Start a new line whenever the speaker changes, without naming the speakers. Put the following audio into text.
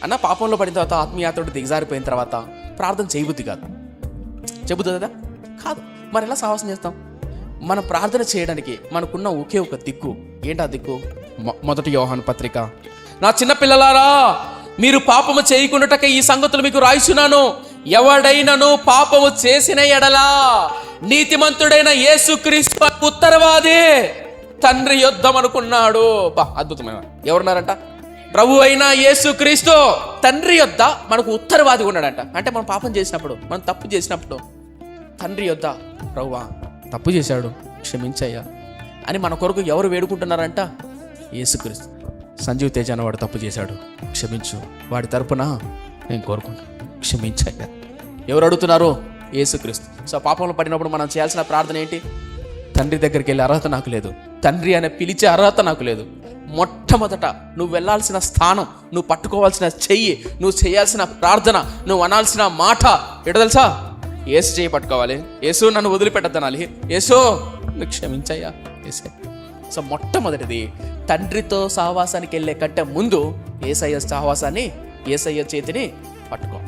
అన్న పాపంలో పడిన తర్వాత ఆత్మీయతోటి దిగజారిపోయిన తర్వాత ప్రార్థన చేయబుద్ధి కాదు. చెబుతుంది కదా? కాదు. మరి ఎలా సాహసం చేస్తాం? మన ప్రార్థన చేయడానికి మనకున్న ఒకే ఒక దిక్కు. ఏంటా దిక్కు? మొదటి యోహాను పత్రిక, నా చిన్న పిల్లలారా, మీరు పాపము చేయకుండాటకే ఈ సంగతులు మీకు రాయిస్తున్నాను. ఎవడైనను పాపము చేసిన ఎడలా నీతిమంతుడైన యేసుక్రీస్తు ఉత్తరవాది తండ్రి యొద్దమనుకున్నాడు. అద్భుతమైన ఎవరున్నారంట? ప్రభు అయిన యేసుక్రీస్తు తండ్రి యొద్ద మనకు ఉత్తరవాది ఉన్నాడంట. అంటే మనం పాపం చేసినప్పుడు, మనం తప్పు చేసినప్పుడు తండ్రి యొద్ద, ప్రభువా తప్పు చేశాడు, క్షమించయ్యా అని మన కొరకు ఎవరు వేడుకుంటున్నారంట? యేసుక్రీస్తు. సంజీవ్ తేజ వాడు తప్పు చేశాడు, క్షమించు, వాడి తరపున నేను కోరుకుంటాను, క్షమించయ్యా. ఎవరు అడుగుతున్నారు? యేసుక్రీస్తు. సో పాపంలో పడినప్పుడు మనం చేయాల్సిన ప్రార్థన ఏంటి? తండ్రి దగ్గరికి వెళ్ళే అర్హత నాకు లేదు, తండ్రి అనే పిలిచే అర్హత నాకు లేదు. మొట్టమొదట నువ్వు వెళ్ళాల్సిన స్థానం, నువ్వు పట్టుకోవాల్సిన చెయ్యి, నువ్వు చేయాల్సిన ప్రార్థన, నువ్వు అనాల్సిన మాట ఎటు తెలుసా? యేసు చేయి పట్టుకోవాలి. యేసు నన్ను వదిలిపెట్టద్దనాలి. యేసు నువ్వు క్షమించయ్యా యేసే. సో మొట్టమొదటిది తండ్రితో సహవాసానికి వెళ్ళే కంటే ముందు యేసయ్య సహవాసాన్ని, యేసయ్య చేతిని పట్టుకో.